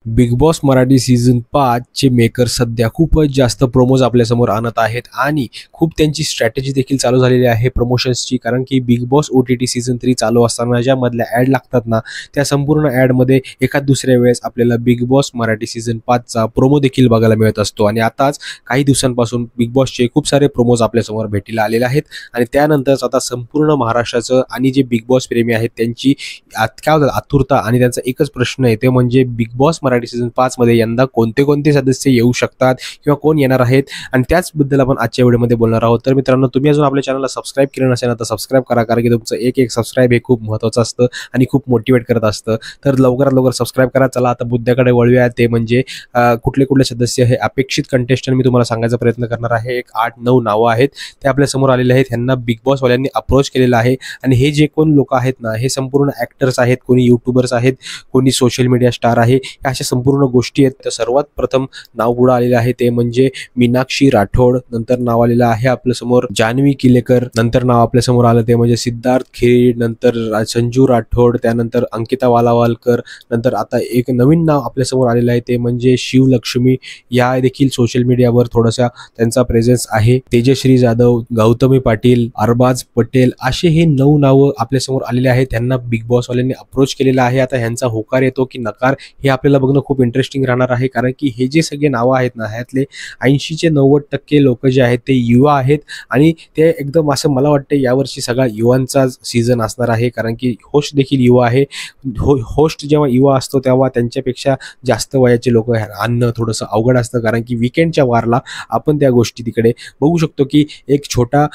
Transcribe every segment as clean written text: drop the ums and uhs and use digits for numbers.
Big boss Marathi season 5 चे maker सध्या खूपच जास्त प्रोमोज आपल्यासमोर आणत आहेत आणि खूप त्यांची स्ट्रॅटेजी देखील चालू झालेली आहे प्रमोशन्सची. कारण की बिग बॉस OTT सीझन 3 चालू असताना ज्यामधल्या ॲड लागतात ना, त्या संपूर्ण ॲडमध्ये एखाद दुसऱ्या वेळेस आपल्याला बिग बॉस मराठी सीझन 5 चा प्रोमो देखील बघायला मिळत असतो. आणि आताच काही दिवसांपासून बिग बॉसचे खूप सारे प्रोमोज आपल्यासमोर भेटीला आलेले आहेत. आणि त्यानंतरच आता संपूर्ण महाराष्ट्राचं आणि जे बिग बॉस प्रेमी आहेत त्यांची काय होतं आतुरता आणि त्यांचा एकच प्रश्न आहे, ते म्हणजे बिग बॉस मराठी सीझन 5 मध्ये यंदा कोणते कोणते सदस्य येऊ शकतात किंवा कोण येणार आहेत, आणि त्याचबद्दल आपण आजच्या व्हिडिओमध्ये बोलणार आहोत. तर मित्रांनो, तुम्ही अजून आपल्या चॅनलला सबस्क्राईब केलं नसेल तर सबस्क्राईब करा, कारण की तुमचं एक एक सबस्क्राईब हे खूप महत्त्वाचं असतं आणि खूप मोटिवेट करत असतं. तर लवकरात लवकर सबस्क्राईब करा. चला आता मुद्द्याकडे वळूया, ते म्हणजे कुठले कुठले सदस्य हे अपेक्षित कंटेस्टंट मी तुम्हाला सांगायचा प्रयत्न करणार आहे. एक 8-9 नावं आहेत, ते आपल्या समोर आलेले आहेत. ह्यांना बिग बॉस वाल्यांनी अप्रोच केलेला आहे आणि हे जे कोण लोक आहेत ना, हे संपूर्ण ॲक्टर्स आहेत, कोणी यूट्यूबर्स आहेत, कोणी सोशल मीडिया स्टार आहे. या अशा संपूर्ण गोष्टी आहेत. तर सर्वात प्रथम नाव पुढे आलेलं आहे ते म्हणजे मीनाक्षी राठोड. नंतर नाव आलेलं आहे आपल्या समोर जान्हवी किलेकर. नंतर नाव आपल्या समोर आलं ते म्हणजे सिद्धार्थ खेड. नंतर संजू राठोड. त्यानंतर अंकिता वालावालकर. नंतर आता एक नवीन नाव आपल्या समोर आलेलं आहे ते म्हणजे शिवलक्ष्मी. या देखील सोशल मीडियावर थोडासा त्यांचा प्रेझेन्स आहे. तेजश्री जाधव, गौतमी पाटील, अरबाज पटेल असे हे 9 नावं आपल्या समोर आलेले आहेत. त्यांना बिग बॉस वाल्यांनी अप्रोच केलेला आहे. आता ह्यांचा होकार येतो की नकार हे आपल्याला बघणं खूप इंटरेस्टिंग राहणार आहे. कारण की हे जे सगळे नावं आहेत ना, ह्यातले 80 ते 90% लोक जे आहेत ते युवा आहेत आणि ते एकदम असं मला वाटतं यावर्षी सगळा युवांचा सीझन असणार आहे. कारण की होस्ट देखील युवा आहे. होस्ट जेव्हा युवा असतो तेव्हा त्यांच्यापेक्षा जास्त वयाचे लोक आणणं थोडंसं अवघड असतं. कारण की वीकेंडच्या वारला आपण त्या गोष्टी तिकडे बघू शकतो की एक छोटा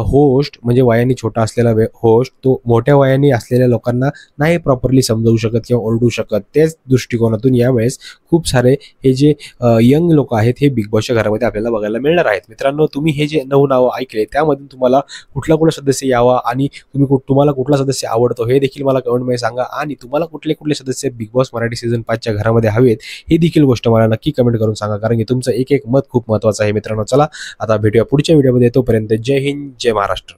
होस्ट म्हणजे वयाने छोटा असलेला होस्ट तो मोठ्या वयाने असलेल्या लोकांना नाही प्रॉपरली समजावू शकत किंवा ओरडू शकत. त्याच दृष्टिकोनातून यावेळेस खूप सारे हे जे यंग लोक आहेत हे बिग बॉसच्या घरामध्ये आपल्याला बघायला मिळणार आहेत. मित्रांनो, तुम्ही हे जे 9 नावं ऐकले त्यामधून तुम्हाला कुठला सदस्य यावा आणि तुम्हाला कुठला सदस्य आवडतो हे देखील मला कमेंटमध्ये सांगा. आणि तुम्हाला कुठले कुठले सदस्य बिग बॉस मराठी सीझन 5 च्या घरामध्ये हवेत हे देखील गोष्ट मला नक्की कमेंट करून सांगा, कारण की तुमचं एक एक मत खूप महत्त्वाचं आहे. मित्रांनो, चला आता भेटूया पुढच्या व्हिडिओमध्ये. तोपर्यंत जय हिंद, जय महाराष्ट्र.